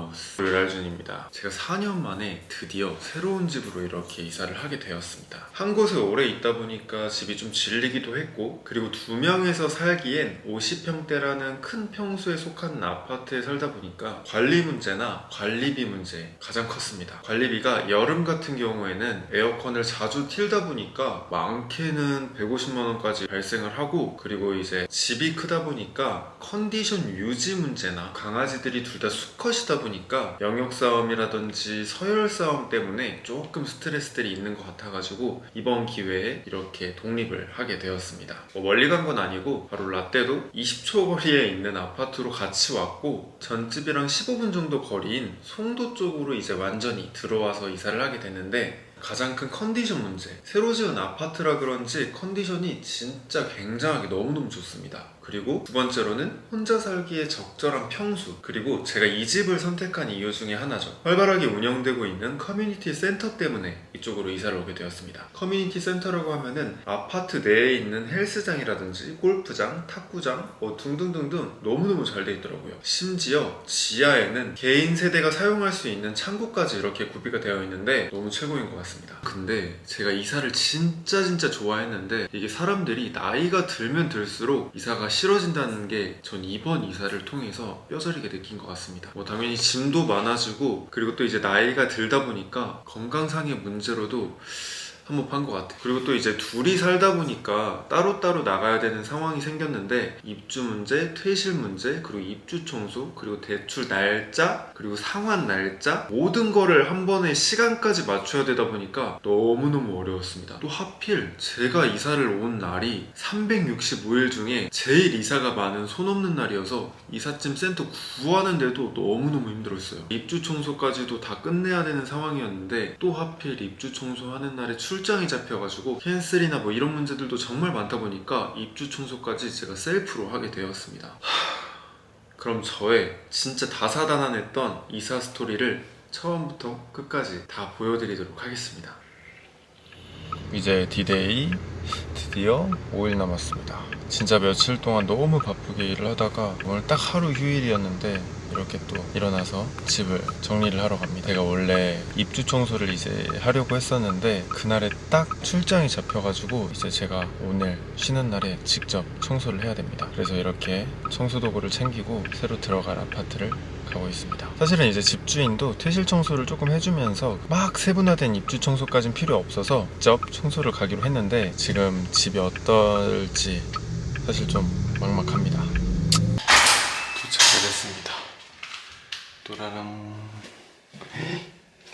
홈하우스 랄준입니다. 제가 4년 만에 드디어 새로운 집으로 이렇게 이사를 하게 되었습니다. 한 곳에 오래 있다 보니까 집이 좀 질리기도 했고, 그리고 2명에서 살기엔 50평대라는 큰 평수에 속한 아파트에 살다 보니까 관리 문제나 관리비 문제 가장 컸습니다. 관리비가 여름 같은 경우에는 에어컨을 자주 틀다 보니까 많게는 150만원까지 발생을 하고, 그리고 이제 집이 크다 보니까 컨디션 유지 문제나 강아지들이 둘 다 수컷이다 보니까 영역 싸움이라든지 서열 싸움 때문에 조금 스트레스들이 있는 것 같아가지고 이번 기회에 이렇게 독립을 하게 되었습니다. 멀리 간 건 아니고 바로 라떼도 20초 거리에 있는 아파트로 같이 왔고, 전집이랑 15분 정도 거리인 송도 쪽으로 이제 완전히 들어와서 이사를 하게 됐는데, 가장 큰 컨디션 문제, 새로 지은 아파트라 그런지 컨디션이 진짜 굉장하게 너무너무 좋습니다. 그리고 두 번째로는 혼자 살기에 적절한 평수, 그리고 제가 이 집을 선택한 이유 중에 하나죠. 활발하게 운영되고 있는 커뮤니티 센터 때문에 이쪽으로 이사를 오게 되었습니다. 커뮤니티 센터라고 하면은 아파트 내에 있는 헬스장이라든지 골프장, 탁구장 등등등등 너무너무 잘 돼 있더라고요. 심지어 지하에는 개인 세대가 사용할 수 있는 창고까지 이렇게 구비가 되어 있는데 너무 최고인 것 같습니다. 근데 제가 이사를 진짜 좋아했는데, 이게 사람들이 나이가 들면 들수록 이사가 싫어진다는 게 전 이번 이사를 통해서 뼈저리게 느낀 것 같습니다. 당연히 짐도 많아지고, 그리고 또 이제 나이가 들다 보니까 건강상의 문제로도 한번 판 것 같아요. 그리고 또 이제 둘이 살다 보니까 따로따로 나가야 되는 상황이 생겼는데, 입주 문제, 퇴실 문제, 그리고 입주 청소, 그리고 대출 날짜, 그리고 상환 날짜, 모든 거를 한 번에 시간까지 맞춰야 되다 보니까 너무너무 어려웠습니다. 또 하필 제가 이사를 온 날이 365일 중에 제일 이사가 많은 손 없는 날이어서 이삿짐 센터 구하는데도 너무너무 힘들었어요. 입주 청소까지도 다 끝내야 되는 상황이었는데, 또 하필 입주 청소하는 날에 출장이 잡혀가지고 캔슬이나 이런 문제들도 정말 많다 보니까 입주 청소까지 제가 셀프로 하게 되었습니다. 그럼 저의 진짜 다사다난했던 이사 스토리를 처음부터 끝까지 다 보여드리도록 하겠습니다. 이제 디데이 드디어 5일 남았습니다. 진짜 며칠 동안 너무 바쁘게 일을 하다가 오늘 딱 하루 휴일이었는데 이렇게 또 일어나서 집을 정리를 하러 갑니다. 제가 원래 입주 청소를 이제 하려고 했었는데 그날에 딱 출장이 잡혀가지고 이제 제가 오늘 쉬는 날에 직접 청소를 해야 됩니다. 그래서 이렇게 청소 도구를 챙기고 새로 들어갈 아파트를 가고 있습니다. 사실은 이제 집주인도 퇴실 청소를 조금 해주면서 막 세분화된 입주 청소까지는 필요 없어서 직접 청소를 가기로 했는데, 지금 집이 어떨지 사실 좀 막막합니다. 도착을 했습니다. 또라랑.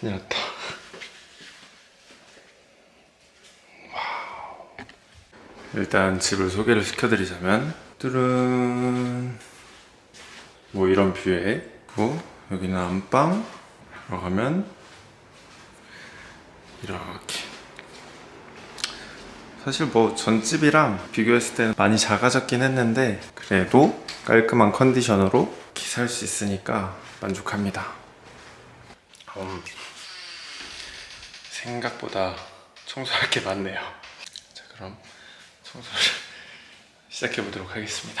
큰일 났다. 와우. 일단 집을 소개를 시켜드리자면, 뚜른 이런 뷰에 있고, 여기는 안방 들어가면 이렇게, 사실 전집이랑 비교했을 때는 많이 작아졌긴 했는데 그래도 깔끔한 컨디션으로 이렇게 살 수 있으니까 만족합니다. 생각보다 청소할 게 많네요. 자, 그럼 청소를 시작해 보도록 하겠습니다.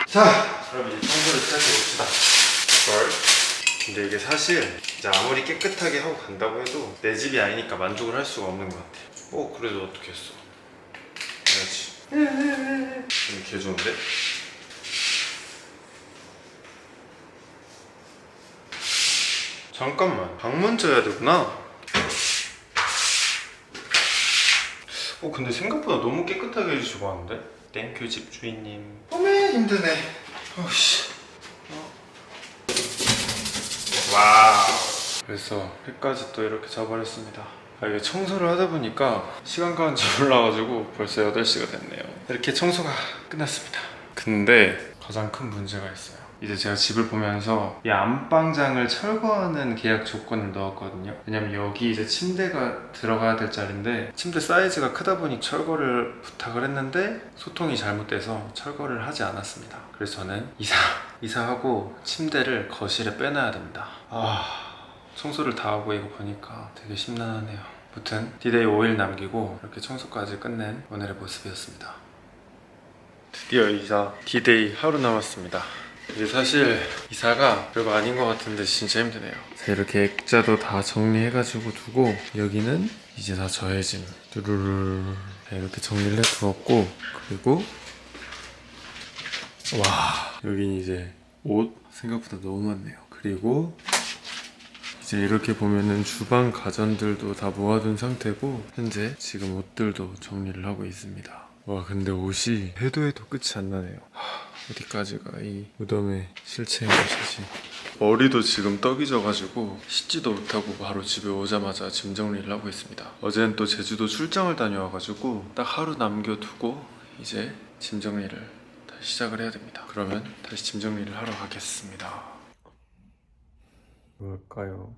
자, 그럼 이제 청소를 시작해 봅시다. 근데 이게 사실 이제 아무리 깨끗하게 하고 간다고 해도 내 집이 아니니까 만족을 할 수가 없는 것 같아요. 그래도 어떻게 했어? 해야지. 개 좋은데? 잠깐만, 방문 쪄야 되구나. 근데 생각보다 너무 깨끗하게 해주시고 왔는데? 땡큐 집주인님. 힘드네. 와우. 그래서 끝까지 또 이렇게 잡아냈습니다. 이게 청소를 하다 보니까 시간 가는 줄 몰라가지고 벌써 8시가 됐네요. 이렇게 청소가 끝났습니다. 근데 가장 큰 문제가 있어요. 이제 제가 집을 보면서 이 안방장을 철거하는 계약 조건을 넣었거든요. 왜냐면 여기 이제 침대가 들어가야 될 자리인데 침대 사이즈가 크다 보니 철거를 부탁을 했는데 소통이 잘못돼서 철거를 하지 않았습니다. 그래서 저는 이사하고 침대를 거실에 빼놔야 됩니다. 청소를 다 하고 이거 보니까 되게 심란하네요. 아무튼 디데이 5일 남기고 이렇게 청소까지 끝낸 오늘의 모습이었습니다. 드디어 이사 디데이 하루 남았습니다. 이게 사실 이사가 별거 아닌 것 같은데 진짜 힘드네요. 자, 이렇게 액자도 다 정리해가지고 두고 여기는 이제 다 저의 짐 뚜루루 이렇게 정리를 해두었고, 그리고 와, 여긴 이제 옷 생각보다 너무 많네요. 그리고 이제 이렇게 보면은 주방 가전들도 다 모아둔 상태고, 현재 지금 옷들도 정리를 하고 있습니다. 와, 근데 옷이 해도 끝이 안 나네요. 어디까지가 이 무덤의 실체인 것이지. 머리도 지금 떡이 져가지고 씻지도 못하고 바로 집에 오자마자 짐 정리를 하고 있습니다. 어제는 또 제주도 출장을 다녀와가지고 딱 하루 남겨두고 이제 짐 정리를 다시 시작을 해야 됩니다. 그러면 다시 짐 정리를 하러 가겠습니다. 뭘까요?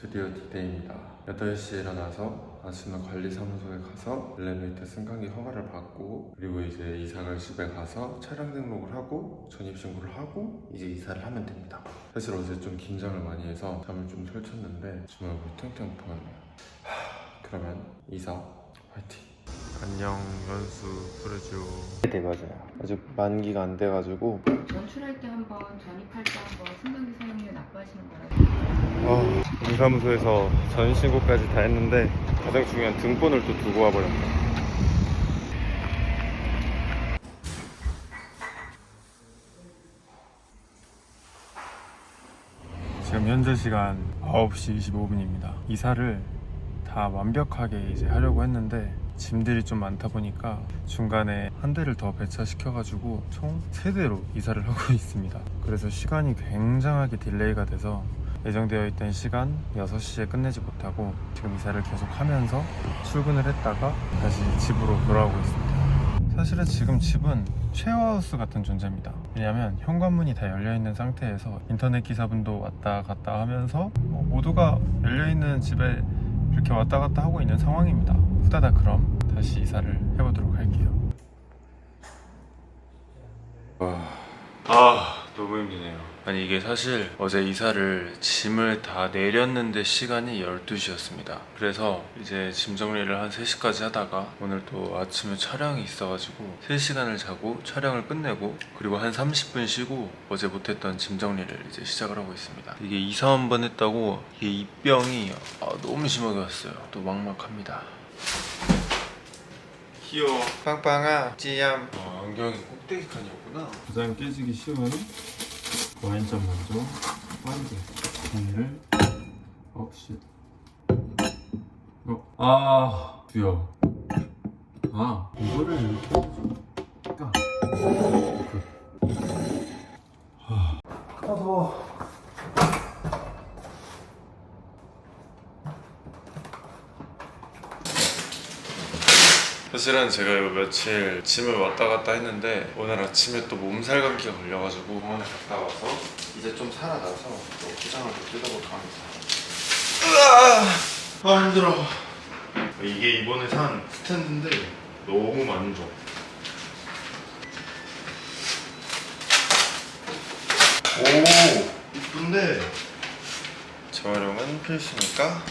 드디어 디데이입니다. 8시에 일어나서 아스나 관리사무소에 가서 엘리베이터 승강기 허가를 받고, 그리고 이제 이사갈 집에 가서 차량 등록을 하고 전입신고를 하고 이제 이사를 하면 됩니다. 사실 어제 좀 긴장을 많이 해서 잠을 좀 설쳤는데 주말고 탱탱 부었네요. 그러면 이사 화이팅! 안녕 연수 부르죠. 네, 맞아요. 아직 만기가 안 돼가지고 전출할 때 한번, 전입할 때 한번 승강기 사용료 납부하시는 거라고. 동사무소에서 전신고까지 다 했는데 가장 중요한 등본을 또 두고 와버렸네. 지금 현재 시간 9시 25분입니다. 이사를 다 완벽하게 이제 하려고 했는데 짐들이 좀 많다 보니까 중간에 한 대를 더 배차시켜가지고 총 3대로 이사를 하고 있습니다. 그래서 시간이 굉장하게 딜레이가 돼서 예정되어 있던 시간 6시에 끝내지 못하고 지금 이사를 계속 하면서 출근을 했다가 다시 집으로 돌아오고 있습니다. 사실은 지금 집은 쉐어하우스 같은 존재입니다. 왜냐하면 현관문이 다 열려있는 상태에서 인터넷 기사분도 왔다 갔다 하면서 모두가 열려있는 집에 이렇게 왔다 갔다 하고 있는 상황입니다. 후다닥 그럼 다시 이사를 해보도록 할게요. 너무 힘드네요. 아니 이게 사실 어제 이사를 짐을 다 내렸는데 시간이 12시였습니다. 그래서 이제 짐 정리를 한 3시까지 하다가 오늘 또 아침에 촬영이 있어가지고 3시간을 자고 촬영을 끝내고 그리고 한 30분 쉬고 어제 못했던 짐 정리를 이제 시작을 하고 있습니다. 이게 이사 한 번 했다고 이게 입병이 너무 심하게 왔어요. 또 막막합니다. 귀여워. 빵빵아 찌얌. 안경이 꼭대기 칸이었구나. 가장 깨지기 쉬운 와인잔 먼저 빠르게 정리를. 쉣. 주여. 이거를 이렇게 해서 더워. 사실은 제가 요 며칠 짐을 왔다 갔다 했는데 오늘 아침에 또 몸살 감기가 걸려가지고 병원에 갔다 와서 이제 좀 살아나서 또 포장을 또 뜯어볼까 합니다. 힘들어. 이게 이번에 산 스탠드인데 너무 만족. 오, 이쁜데 재활용은 필수니까.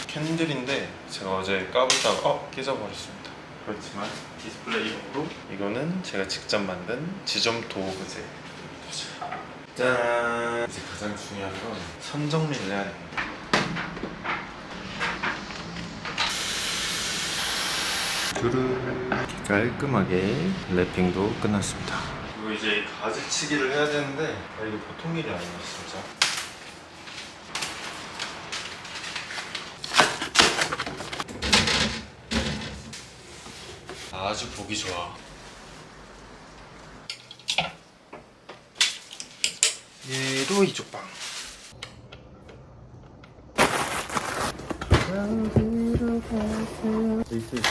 캔들인데 제가 어제 까보다가 깨져버렸습니다. 그렇지만 디스플레이용으로 이거는 제가 직접 만든 지점 도구제. 짠! 이제 가장 중요한 건 선 정리를 해야 됩니다. 두루 깔끔하게 랩핑도 끝났습니다. 그리고 이제 가지치기를 해야 되는데 이게 보통 일이 아니에요 진짜. 아주 보기 좋아. 얘도 이쪽 방. This is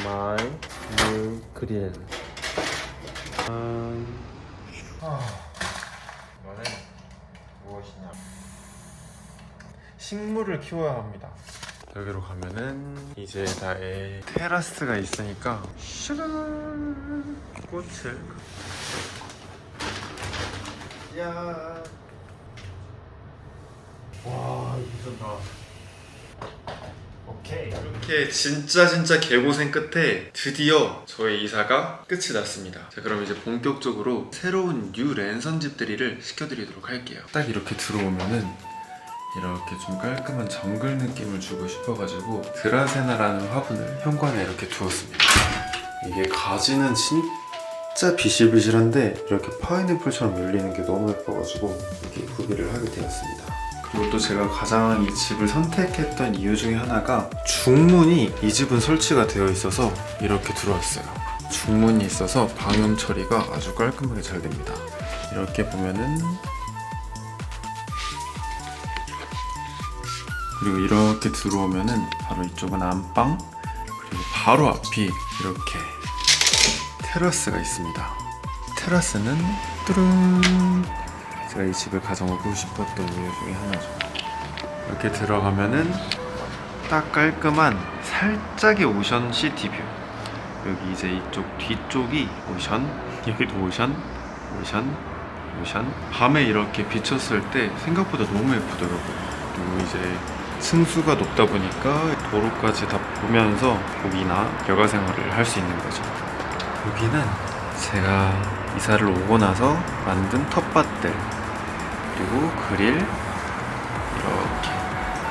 my new grill. 이거는 무엇이냐? 식물을 키워야 합니다. 여기로 가면은 이제 나의 테라스가 있으니까 슈르르 꽃을 와 미쳤다. 오케이. 이렇게 진짜 개고생 끝에 드디어 저의 이사가 끝이 났습니다. 자, 그럼 이제 본격적으로 새로운 뉴 랜선 집들이를 시켜드리도록 할게요. 딱 이렇게 들어오면은 이렇게 좀 깔끔한 정글 느낌을 주고 싶어가지고 드라세나라는 화분을 현관에 이렇게 두었습니다. 이게 가지는 진짜 비실비실한데 이렇게 파인애플처럼 열리는 게 너무 예뻐가지고 이렇게 구비를 하게 되었습니다. 그리고 또 제가 가장 이 집을 선택했던 이유 중에 하나가 중문이 이 집은 설치가 되어 있어서 이렇게 들어왔어요. 중문이 있어서 방음 처리가 아주 깔끔하게 잘 됩니다. 이렇게 보면은, 그리고 이렇게 들어오면은 바로 이쪽은 안방, 그리고 바로 앞이 이렇게 테라스가 있습니다. 테라스는 뚜릉, 제가 이 집을 가장 오고 싶었던 이유 중에 하나죠. 이렇게 들어가면은 딱 깔끔한 살짝의 오션 시티뷰. 여기 이제 이쪽 뒤쪽이 오션, 여기도 오션. 밤에 이렇게 비쳤을 때 생각보다 너무 예쁘더라고요. 그리고 이제 층수가 높다 보니까 도로까지 다 보면서 고기나 여가 생활을 할 수 있는 거죠. 여기는 제가 이사를 오고 나서 만든 텃밭들, 그리고 그릴, 이렇게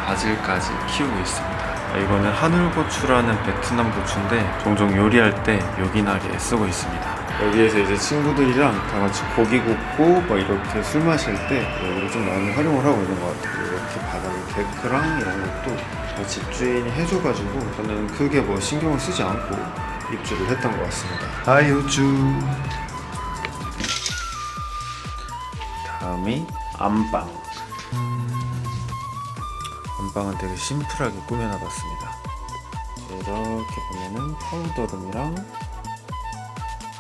바질까지 키우고 있습니다. 이거는 하늘고추라는 베트남 고추인데 종종 요리할 때 요긴하게 쓰고 있습니다. 여기에서 이제 친구들이랑 다 같이 고기 굽고 뭐 이렇게 술 마실 때 여기를 좀 많이 활용을 하고 있는 것 같아요. 이렇게 바닥에 데크랑 이런 것도 다 집주인이 해줘가지고 저는 크게 뭐 신경을 쓰지 않고 입주를 했던 것 같습니다. 아유주. 다음이 안방. 안방은 되게 심플하게 꾸며놔봤습니다. 이렇게 보면은 파우더룸이랑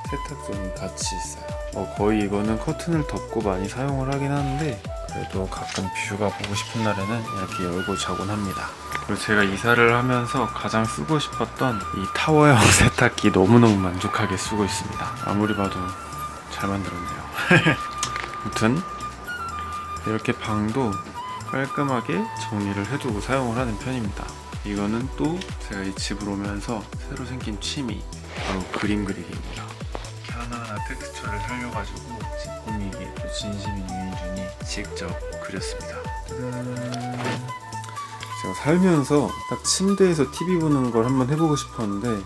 세탁존이 같이 있어요. 거의 이거는 커튼을 덮고 많이 사용을 하긴 하는데 그래도 가끔 뷰가 보고 싶은 날에는 이렇게 열고 자곤 합니다. 그리고 제가 이사를 하면서 가장 쓰고 싶었던 이 타워형 세탁기 너무너무 만족하게 쓰고 있습니다. 아무리 봐도 잘 만들었네요. 아무튼 이렇게 방도 깔끔하게 정리를 해두고 사용을 하는 편입니다. 이거는 또 제가 이 집을 오면서 새로 생긴 취미, 바로 그림 그리기입니다. 이렇게 하나하나 텍스처를 살려가지고 집 꾸미기에 또 진심인 유인준이 직접 그렸습니다. 짜잔. 제가 살면서 딱 침대에서 TV 보는 걸 한번 해보고 싶었는데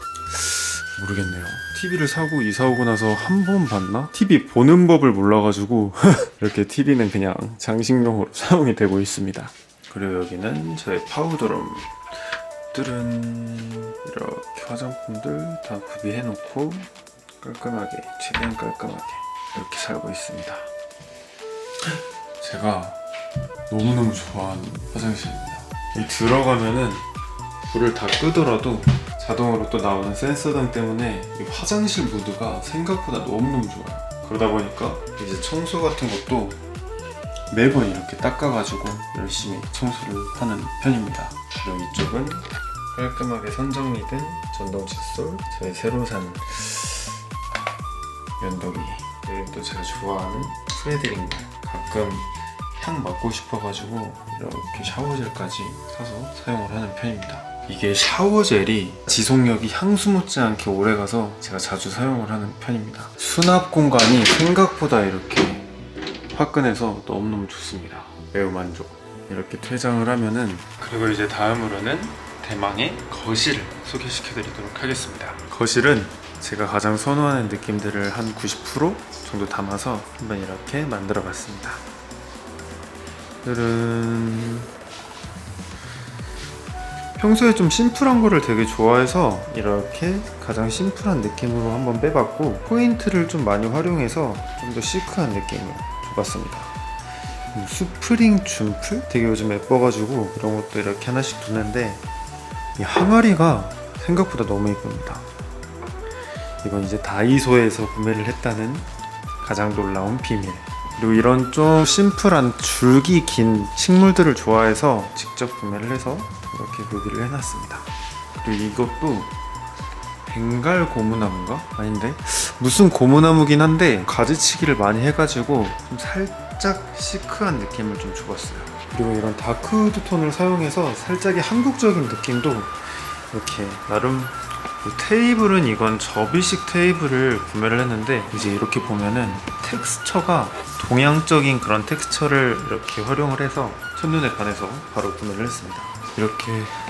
모르겠네요. TV를 사고 이사 오고 나서 한 번 봤나? TV 보는 법을 몰라가지고 이렇게 TV는 그냥 장식용으로 사용이 되고 있습니다. 그리고 여기는 저의 파우더룸. 뚜른, 이렇게 화장품들 다 구비해놓고 깔끔하게, 최대한 깔끔하게 이렇게 살고 있습니다. 제가 너무너무 좋아하는 화장실입니다. 이 들어가면은 불을 다 끄더라도 자동으로 또 나오는 센서등 때문에 이 화장실 모드가 생각보다 너무너무 좋아요. 그러다 보니까 이제 청소 같은 것도 매번 이렇게 닦아가지고 열심히 청소를 하는 편입니다. 그리고 이쪽은 깔끔하게 선정리된 전동 칫솔, 저희 새로 산 면도기, 그리고 또 제가 좋아하는 프레드링 가끔 향 맡고 싶어가지고 이렇게 샤워젤까지 사서 사용을 하는 편입니다. 이게 샤워젤이 지속력이 향수 못지않게 오래가서 제가 자주 사용을 하는 편입니다. 수납 공간이 생각보다 이렇게 화끈해서 너무너무 좋습니다. 매우 만족. 이렇게 퇴장을 하면은, 그리고 이제 다음으로는 대망의 거실을 소개시켜드리도록 하겠습니다. 거실은 제가 가장 선호하는 느낌들을 한 90% 정도 담아서 한번 이렇게 만들어 봤습니다. 오늘은 평소에 좀 심플한 거를 되게 좋아해서 이렇게 가장 심플한 느낌으로 한번 빼봤고, 포인트를 좀 많이 활용해서 좀 더 시크한 느낌을 줘봤습니다. 스프링 줌풀? 되게 요즘 예뻐가지고 이런 것도 이렇게 하나씩 두는데, 이 항아리가 생각보다 너무 예쁩니다. 이건 이제 다이소에서 구매를 했다는 가장 놀라운 비밀. 그리고 이런 좀 심플한 줄기 긴 식물들을 좋아해서 직접 구매를 해서 이렇게 구비를 해놨습니다. 그리고 이것도 벵갈 고무나무인가? 아닌데? 무슨 고무나무긴 한데 가지치기를 많이 해가지고 좀 살짝 시크한 느낌을 좀 줘봤어요. 그리고 이런 다크우드 톤을 사용해서 살짝의 한국적인 느낌도 이렇게 나름. 테이블은 이건 접이식 테이블을 구매를 했는데 이제 이렇게 보면은 텍스처가 동양적인 그런 텍스처를 이렇게 활용을 해서 첫눈에 반해서 바로 구매를 했습니다. 이렇게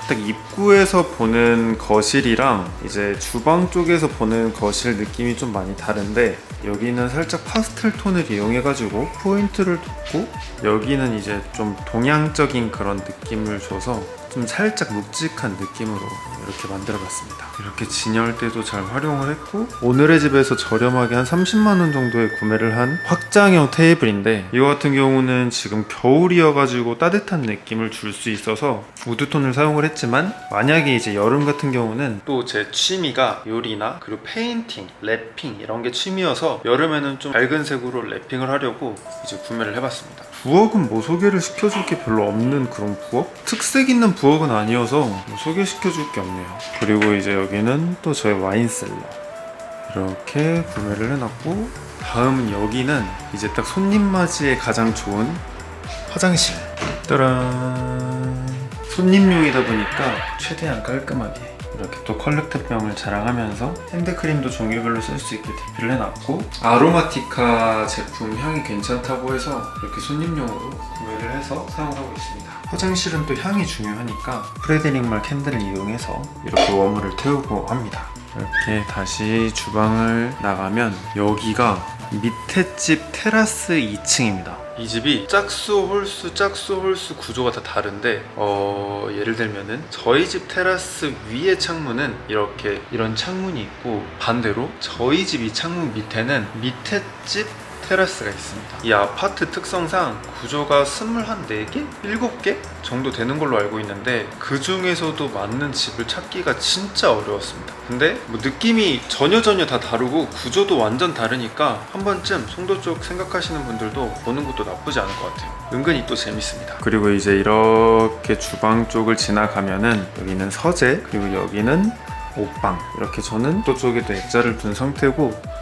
딱 입구에서 보는 거실이랑 이제 주방 쪽에서 보는 거실 느낌이 좀 많이 다른데, 여기는 살짝 파스텔 톤을 이용해가지고 포인트를 뒀고, 여기는 이제 좀 동양적인 그런 느낌을 줘서 좀 살짝 묵직한 느낌으로 이렇게 만들어봤습니다. 이렇게 진열대도 잘 활용을 했고, 오늘의 집에서 저렴하게 한 30만원 정도에 구매를 한 확장형 테이블인데, 이거 같은 경우는 지금 겨울이어가지고 따뜻한 느낌을 줄 수 있어서 우드톤을 사용을 했지만, 만약에 이제 여름 같은 경우는 또 제 취미가 요리나 그리고 페인팅, 랩핑 이런 게 취미여서 여름에는 좀 밝은 색으로 랩핑을 하려고 이제 구매를 해봤습니다. 부엌은 뭐 소개를 시켜줄 게 별로 없는 그런 부엌? 특색 있는 부엌은 아니어서 뭐 소개시켜줄 게 없네요. 그리고 이제 여기는 또 저의 와인셀러 이렇게 구매를 해놨고, 다음은 여기는 이제 딱 손님 맞이에 가장 좋은 화장실. 따란! 손님용이다 보니까 최대한 깔끔하게 이렇게 또 컬렉터병을 자랑하면서 핸드크림도 종류별로 쓸 수 있게 DP를 해놨고, 아로마티카 제품 향이 괜찮다고 해서 이렇게 손님용으로 구매를 해서 사용을 하고 있습니다. 화장실은 또 향이 중요하니까 프레데릭말 캔들을 이용해서 이렇게 웜을 태우고 합니다. 이렇게 다시 주방을 나가면 여기가 밑에 집 테라스 2층입니다. 이 집이 짝수, 홀수 구조가 다 다른데, 예를 들면은 저희 집 테라스 위에 창문은 이렇게 이런 창문이 있고, 반대로 저희 집 이 창문 밑에는 밑에 집 테라스가 있습니다. 이 아파트 특성상 구조가 24개? 7개? 정도 되는 걸로 알고 있는데, 그 중에서도 맞는 집을 찾기가 진짜 어려웠습니다. 근데 뭐 느낌이 전혀 다 다르고 구조도 완전 다르니까 한 번쯤 송도 쪽 생각하시는 분들도 보는 것도 나쁘지 않을 것 같아요. 은근히 또 재밌습니다. 그리고 이제 이렇게 주방 쪽을 지나가면은 여기는 서재, 그리고 여기는 옷방. 이렇게 저는 또 쪽에도 액자를 둔 상태고,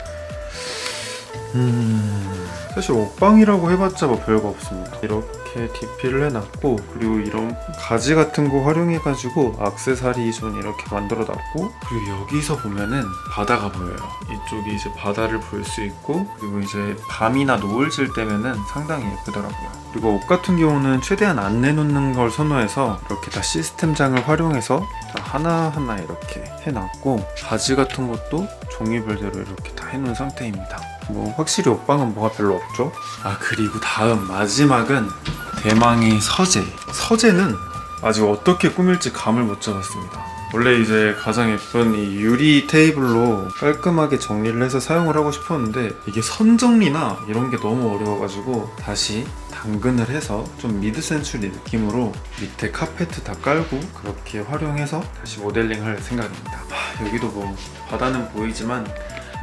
사실 옷방이라고 해봤자 뭐 별거 없습니다. 이렇게 DP를 해놨고, 그리고 이런 가지 같은 거 활용해가지고 액세서리 존 이렇게 만들어놨고, 그리고 여기서 보면은 바다가 보여요. 이쪽이 이제 바다를 볼 수 있고, 그리고 이제 밤이나 노을 질 때면은 상당히 예쁘더라고요. 그리고 옷 같은 경우는 최대한 안 내놓는 걸 선호해서 이렇게 다 시스템장을 활용해서 다 하나하나 이렇게 해놨고, 바지 같은 것도 종류별대로 이렇게 다 해놓은 상태입니다. 뭐 확실히 옷방은 뭐가 별로 없죠. 그리고 다음 마지막은 대망의 서재. 서재는 아직 어떻게 꾸밀지 감을 못 잡았습니다. 원래 이제 가장 예쁜 이 유리 테이블로 깔끔하게 정리를 해서 사용을 하고 싶었는데, 이게 선 정리나 이런 게 너무 어려워가지고 다시 당근을 해서 좀 미드 센츄리 느낌으로 밑에 카페트 다 깔고 그렇게 활용해서 다시 모델링할 생각입니다. 여기도 뭐 바다는 보이지만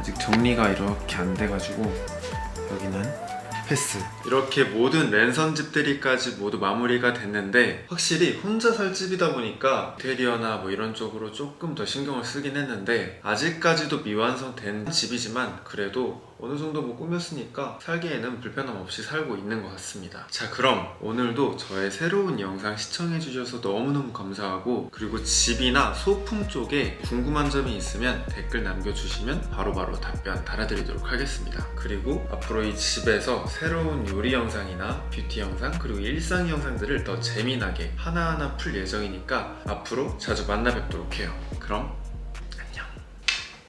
아직 정리가 이렇게 안 돼가지고 여기는 패스. 이렇게 모든 랜선 집들이까지 모두 마무리가 됐는데, 확실히 혼자 살 집이다 보니까 인테리어나 뭐 이런 쪽으로 조금 더 신경을 쓰긴 했는데, 아직까지도 미완성된 집이지만 그래도 어느 정도 뭐 꾸몄으니까 살기에는 불편함 없이 살고 있는 것 같습니다. 자, 그럼 오늘도 저의 새로운 영상 시청해주셔서 너무너무 감사하고, 그리고 집이나 소품 쪽에 궁금한 점이 있으면 댓글 남겨주시면 바로바로 답변 달아드리도록 하겠습니다. 그리고 앞으로 이 집에서 새로운 요리 영상이나 뷰티 영상, 그리고 일상 영상들을 더 재미나게 하나하나 풀 예정이니까 앞으로 자주 만나 뵙도록 해요. 그럼